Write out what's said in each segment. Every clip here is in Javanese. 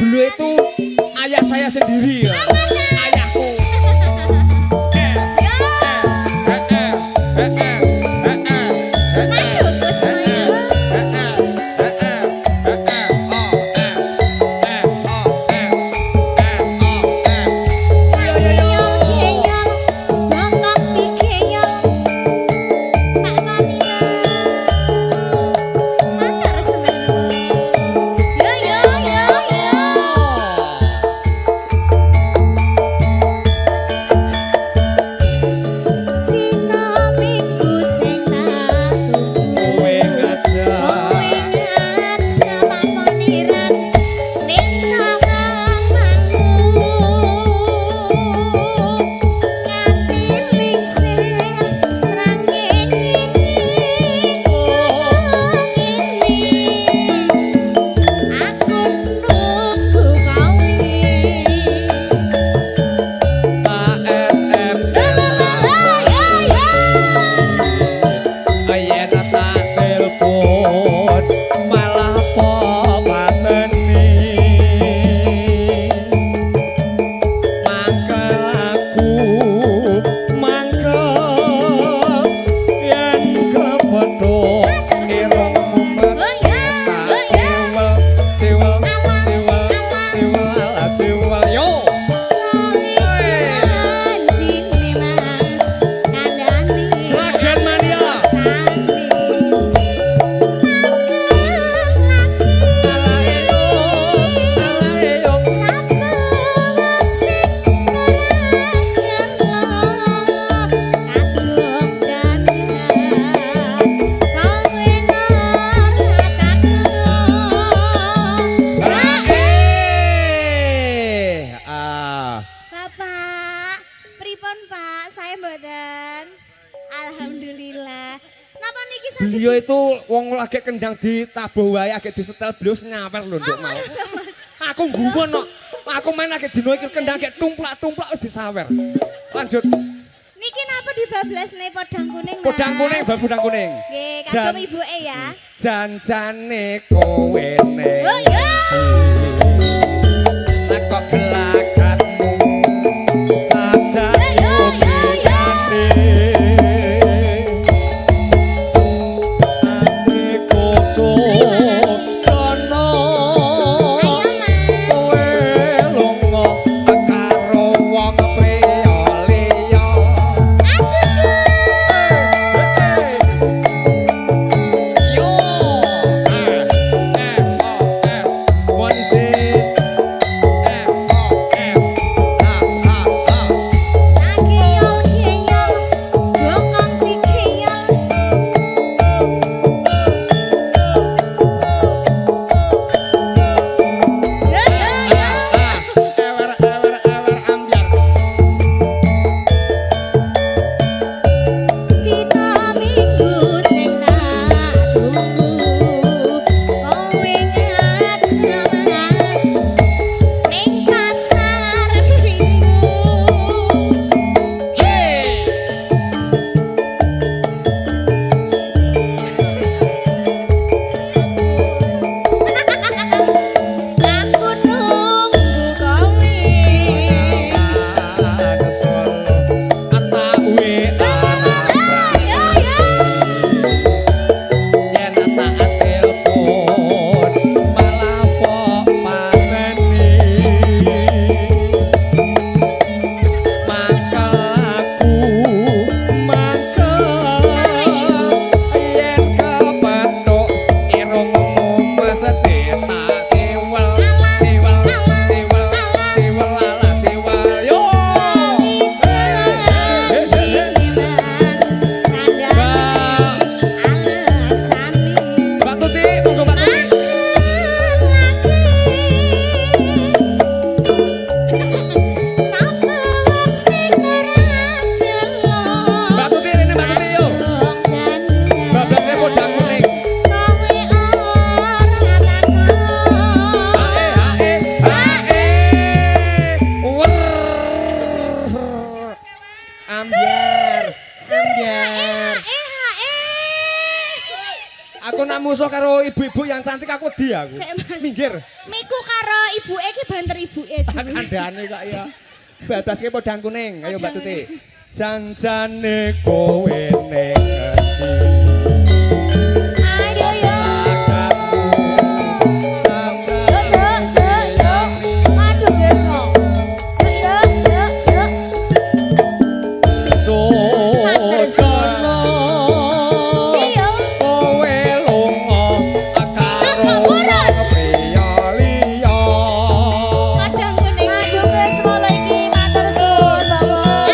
Beliau itu ayah saya sendiri ya. Ayahku. Beliau itu wong lagi kendang ditabuh wae agek disetel beliau nyawer lho nduk mau. Aku nggumun kok. Aku main agek dino iki kendang agek tumplak-tumplak wis disawer. Lanjut. Niki napa dibablasne podang kuning, Mas? Podang kuning, bab podang kuning. Nggih, kagem ibuke ya. Janjane kowe ne. Oh ya. Kok gelagatmu saja One musuh karo ibu-ibu yang cantik aku wedi aku. Sik, Mas. Minggir. Miku karo ibuke ki banter ibuke. Kandhane kok ya. Babaske podang kuning. Ayo Mbak Tuti. Podang Janjane kowe ning ngendi? Ayo yo. Aduh desa. Podang kuning. Aduh wis ngono iki matur suwun, Bapak.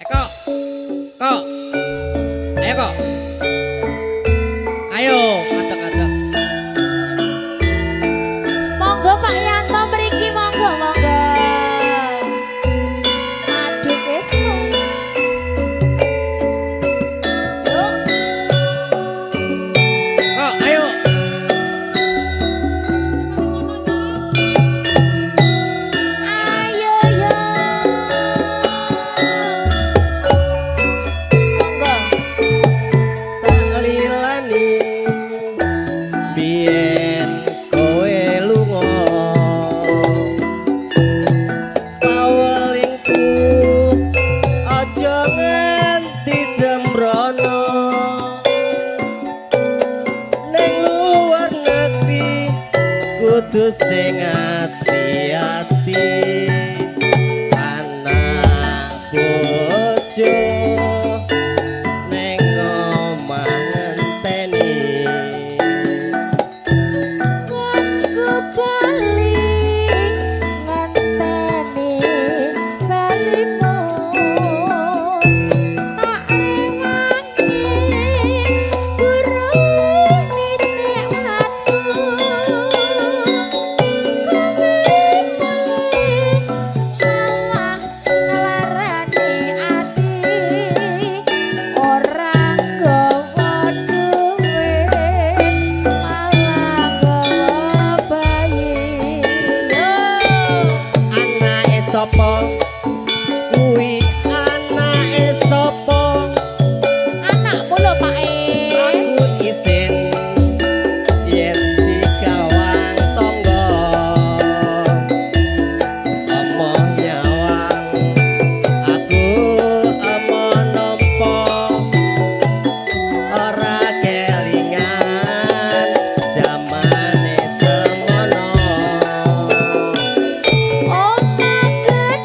Kok. Ayo kok. Ayo, kadang-kadang. Monggo Pak Yanto mriki monggo. Aduh kesu. Yuk. Kok, ayo. Ayo yo. Monggo. Talilani biyen kowe lunga pawelingku aja nganti sembrono ning luar negeri kudu sing ati-ati anak bojo ning omah ngenteni Ku balik ngenteni balimu tak ewangi burung nitik watu kowe balik malah ngelarani ati ora gawa duit malah gawa bayi anake sapa kuwi anake sapa anakmu lho Pak aku isin yen digawang tangga emoh nyawang aku emoh nampa ora kelingan jamane semono omah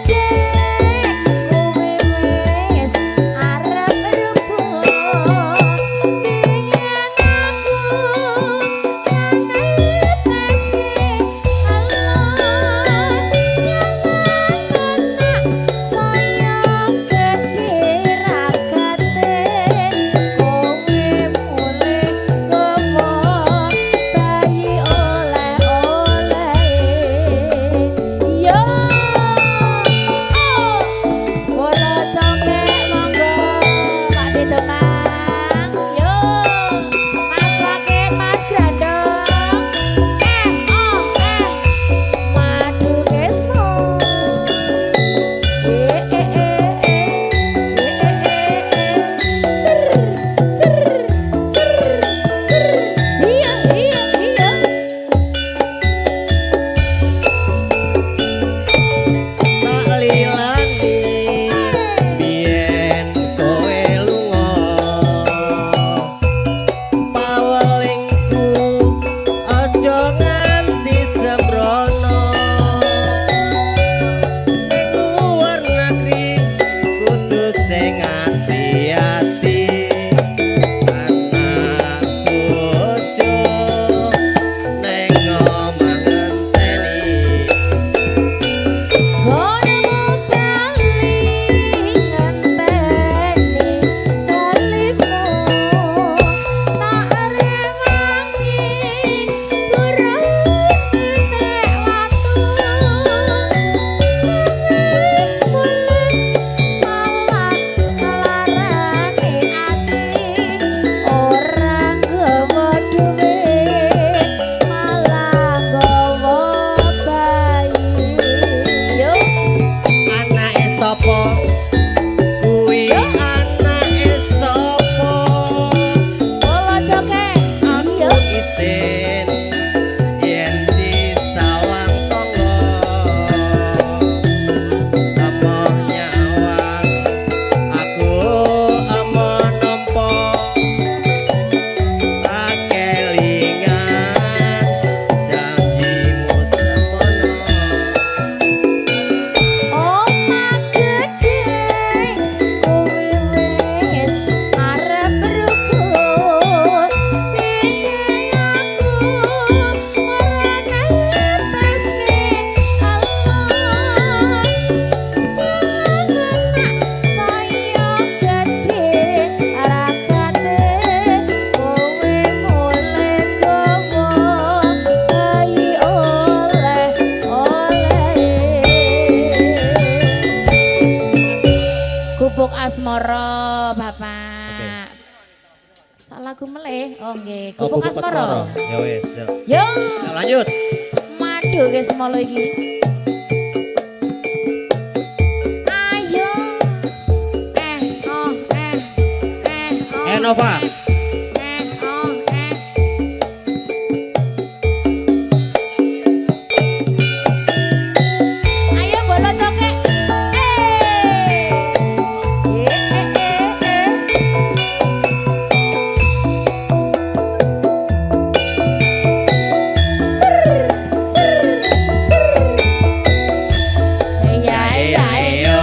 Asmara, Bapak. Sak lagu meleh. Oh nggih, Oh, Gubuk Gubuk Asmara. Ya wis. Ya. Yo, Nah, lanjut. madu ke semolo iki. Ayo. Oh. Nova. Ayo bola cokek. Ya ya yo.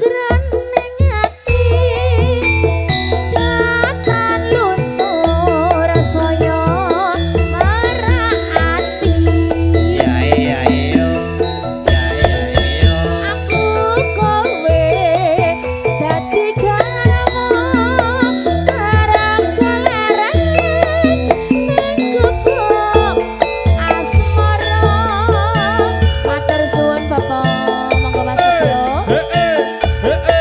jroning ati datan luntur saya merati Ya ya yo. Ya ya yo. aku kowe dadi garamo karang kelereng ning gubuk asmara matur suwun Bapak monggo Mas Setyo Heeh.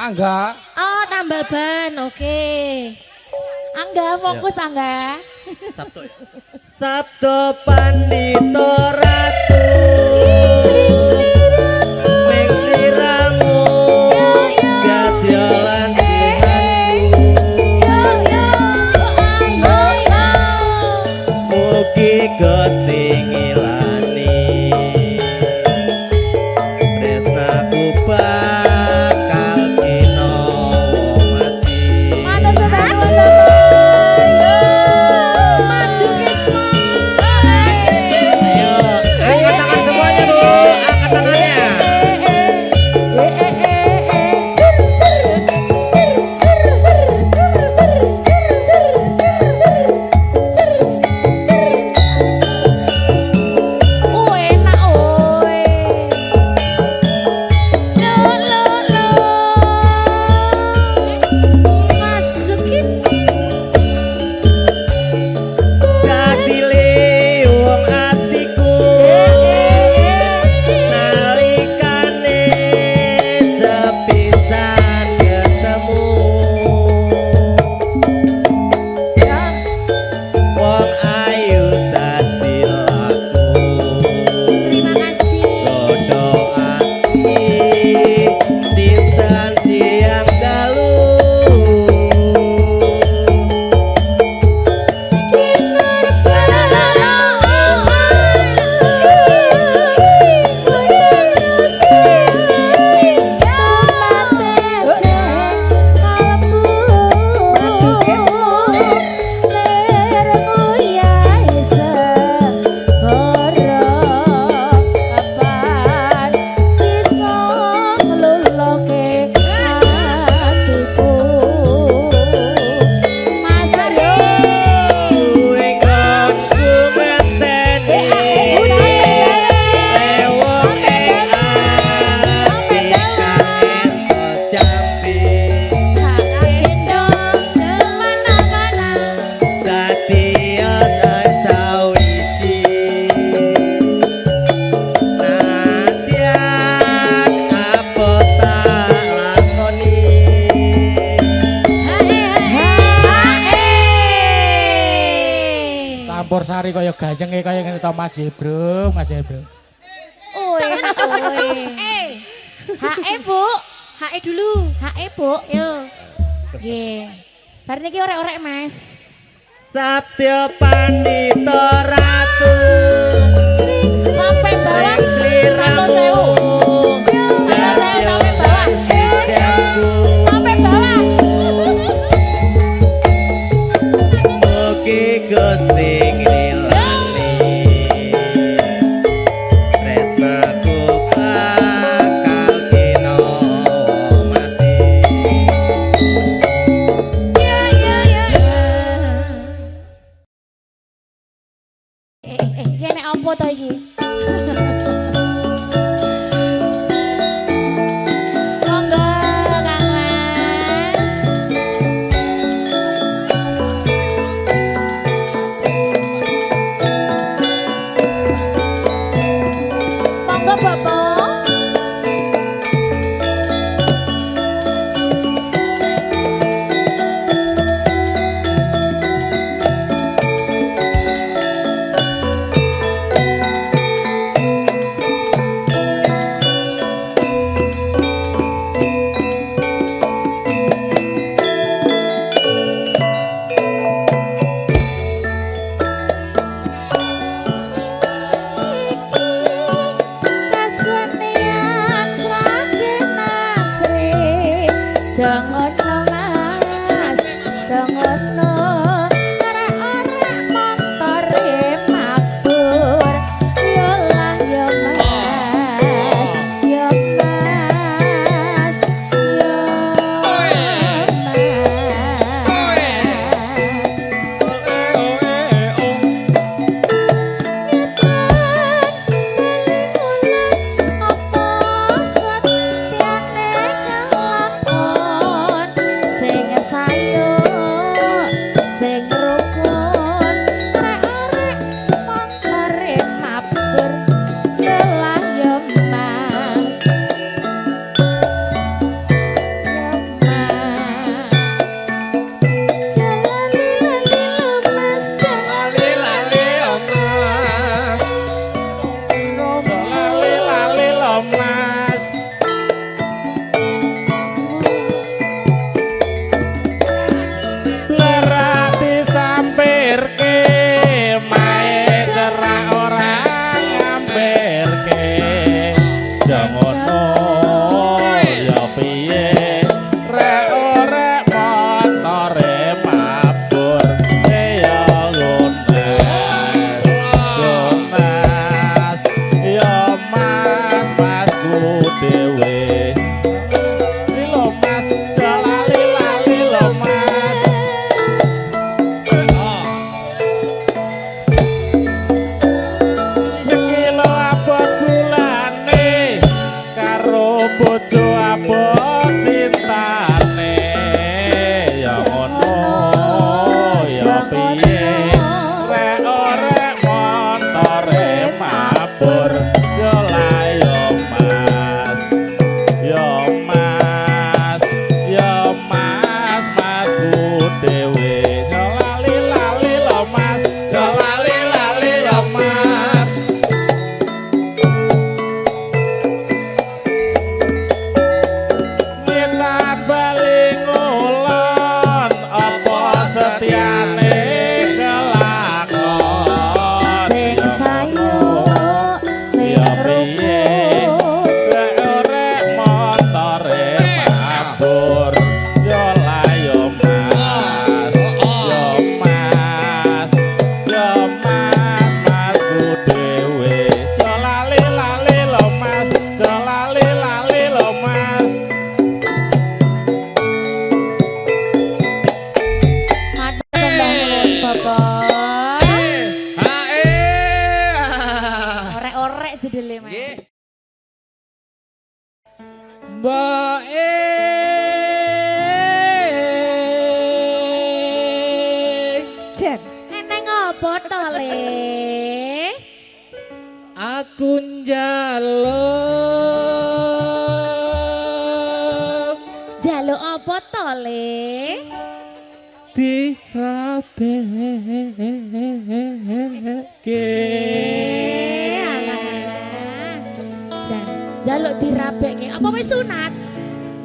Angga. Oh, tambal ban. Oke. Angga fokus Angga. Sabtu ya. Sabtu pandito ratu. Ming sliramu. Gadyolan mugi Gusti ngilani. Tresnaku bakal kena mati. Mantap saudara. Madu Krisma. Ayo, angkat tangan semuanya Bu, angkat tangannya. Oh enak oi. Masukin. Dadile wong atiku nalikane sepisan ketemu. Wong ayu dadi laku. Terima kasih. Godho ati sinten siang dalu. Suwe konku ngeteni lewong ati kang entuk jampi. Gendong kemana-mana. Dadi ada sawiji nadyan apa tak lakoni. Campur sari kaya gajenge kaya ngene to Mas Bro, Mas Bro. Oh enak oi. Hae Bu, Hae dulu. hae Bu. Yo. Nggih. Bar niki orek-orek Mas. Sabda pandita ratu Sampai bawah. ring sliramu gadyolan sijanku. Sampai bawah. Mugi Gusti ngilani. Tresnaku bakal kena mati. Kene apa to iki? Monggo Kang Mas. Monggo Bapak. setiane kelakon Sing sayu sing ya piye rukun rek orek motore mabur yo layo mas yo mas yo mas masku dhewe jo lali lo mas jo lali lo mas Matur sembah nuwun Bapak. Hae. Orek-orek jedele Mas. Nggih. Mbak Jen, eneng apa to Le? aku njaluk Jaluk apa to Le? dirabeke. Alah. Jan, jaluk dirabekke. Apa wis sunat?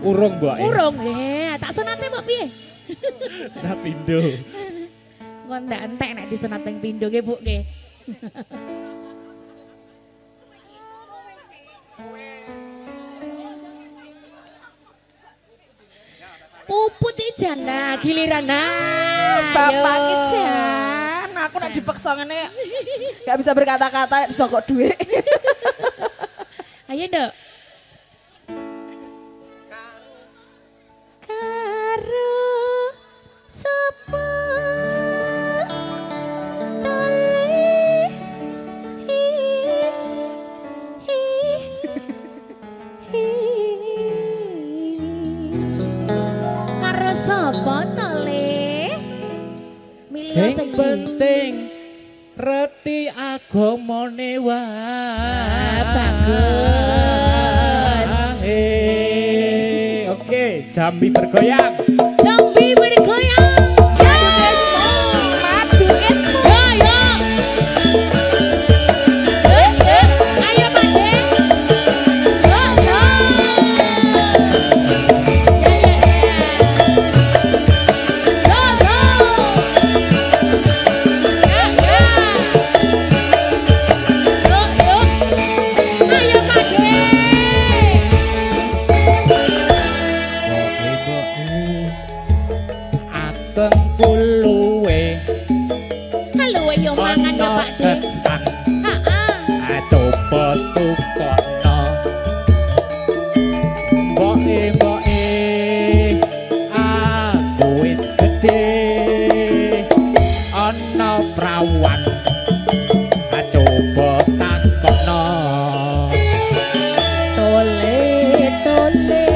Urung, Mbak. Urung. Tak sunate mbok piye? Sunat pindho. Kok ndak entek nek disunat ping pindho nggih, Bu nggih. Puput iki jana giliran nah. Bapak ayo. ki jan, aku nek dipaksa ngene gak bisa berkata-kata sokok duit. Ayo, Nduk. Karo sapa dole Karo sapa to Le? Milih Sing sing penting reti agamane wae. bagus. Oke, Jambi bergoyang. Jambi bergoyang. Ayo guys. mati guys. Ayo. Ayo Made. Go go. Go go. Go go. Ayo Made. Ateng puluwe Halo ayo mangan ya Pak De. Heeh. Tupo-tupono Mboke aku wis gedhe ana prawan coba takono Tole tole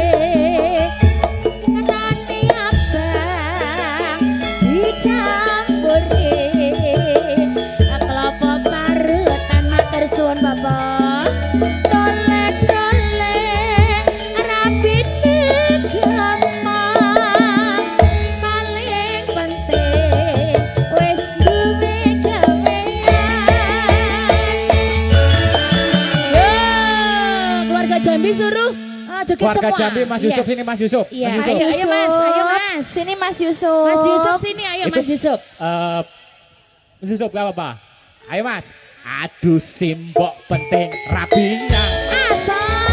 nani abang dicampuri kelapa parutan matur suwun Bapak. Tole tole rapine gampang paling penting wis duwe gawean. Keluarga Jambi suruh joget Keluarga semua. Jambi Mas Yusuf Iya. sini Mas Yusuf. Iya, Mas Yusuf. ayo Mas, ayo Mas. Sini Mas Yusuf. Mas Yusuf sini, ayo Itu- Mas Yusuf. Mas Yusuf gak apa-apa. Ayo Mas. Aduh simbok penting rabinya. Asal.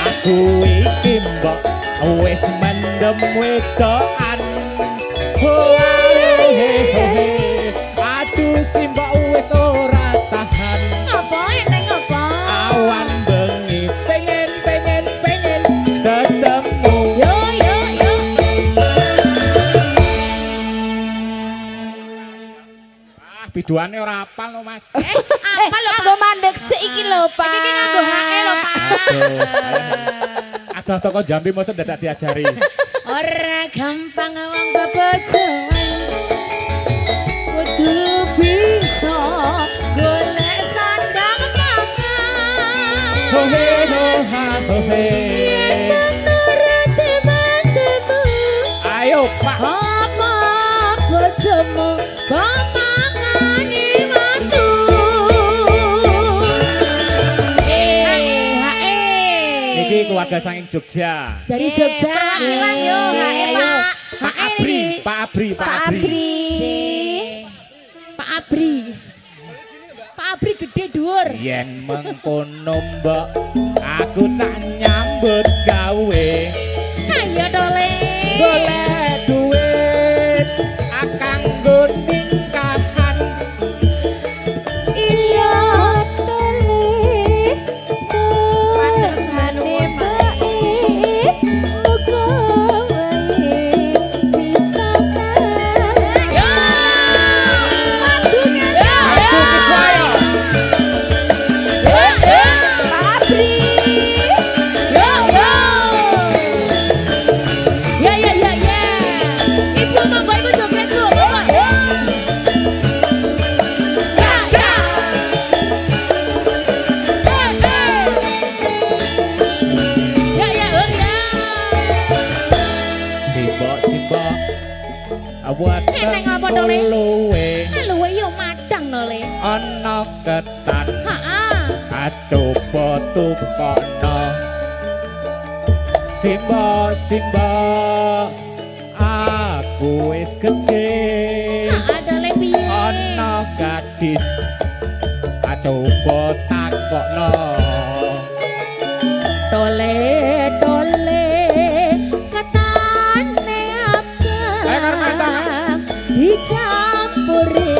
Aku iki mbok wis mendem wedokan. Aduh simbok wis ora tahan. Apa eneng apa? Awan bengi pengen ketemu. Yo yo yo. Biduane ora apal lo Mas. Apa lho Nggo mandek seiki lho, Pak. Iki nganggo HE lho, Pak. Ada toko Jambi mosok dadak diajari. Ora gampang wong bebojoan. Kudu bisa golek sandang pangan. Ho he ho ha ho he. Yen nuruti mantumu. Ayo Pak. Apa bojomu pemangani mantu. Niki keluarga saking Jogja. Dari Jogja. Perwakilan yo, HE, Pak. Pak Hae Abri, niki. Pak Abri, Pak Pak Abri. Abri. Pak Abri. Pak Abri gede dhuwur. Yen mengkono mbok, aku tak nyambut gawe. Ayo dole. Golek duit, akang nggo ningkahan. Iya doleh Matersane baik Muga wae bisa kan Yo. Madune Aku Kiswaya. Pak Abri. Yo yo. Ya ya ya ya. Ibu monggo iku joget Bu. Monggo. Ya ya. Ya ya oh ya. Simbok, awak Eneng apa to, Le? luwe Luwe yo madang no le. ana ketan Heeh. atupa tukono. Simbok, aku wis gede. Ada le piye? Ana gadis coba takokno. Dole dole ketane Ayo, karo matang. abang dicampuri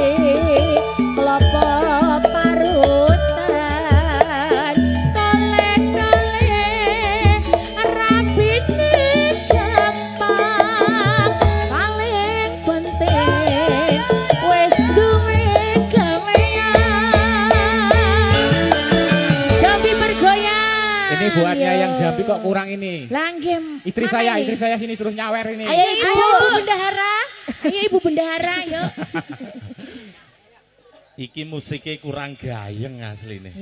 klopo parutan. Dole dole rabine gampang paling penting wis duwe gawean. Jambi bergoyang. Ini buatnya Yo. yang Jambi kok kurang ini. Langgem. Istri Mana saya nih? sini suruh nyawer ini. Ayo ibu. Ayo bendahara Ayo ibu bendahara yuk. Iki musiknya kurang gayeng asline. Oh,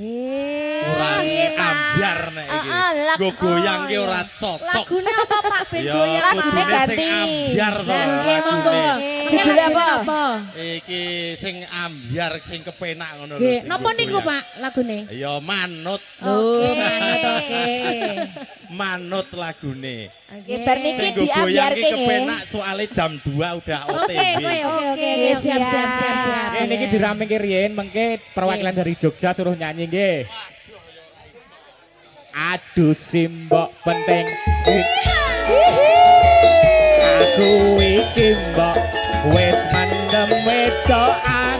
Kurang iya, Pak. ambyar nek iki. lag- Nggo goyang ki oh, ora iya. cocok. Lagune apa Pak Ben Ya goyang lagune kudune sing ganti. ambyar to Langgem monggo. lagune. Judulnya apa? Iki sing ambyar sing kepenak ngono lho. Nggih, sing napa nggo niku goyang. Pak lagune? Ya manut. Oh, manut oke. Manut lagune. Oke, bar niki Sing nggo goyang ki diambiarke nggih. kepenak soalnya jam 2 udah Oke, OTW. oke, siap, siap, siap, siap. Ini diramingke riyen mengke perwakilan dari Jogja suruh nyanyi nggih. Aduh simbok penting. Aku iki mbok wis mandem wedokan.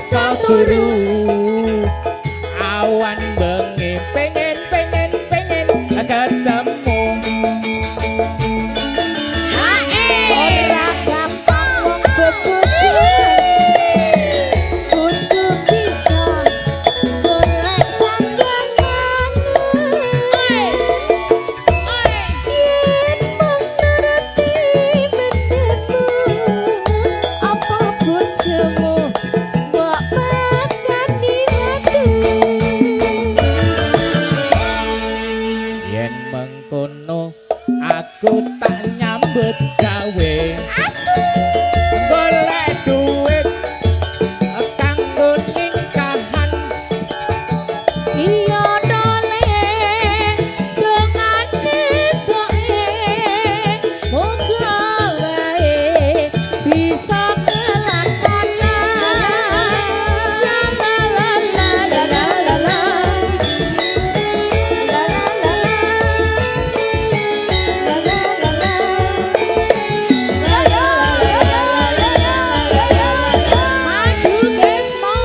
Saburu awan bengi pengen ketemu. Ora gampang wong bebujuan Kudu bisa golek sanggangan Yen mung nuruti mendemu Apa bojomu mbok bakani watu Yen mengkono aku tak nyambut gawe. Golek duit kanggo ningkahan. Iya dole dongane boke moga wae bisa kelaksana. Madu Kesmo.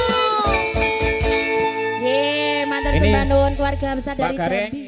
Ye, mantan Ini sembah nuwun keluarga besar Pak dari Gareng. Jambi.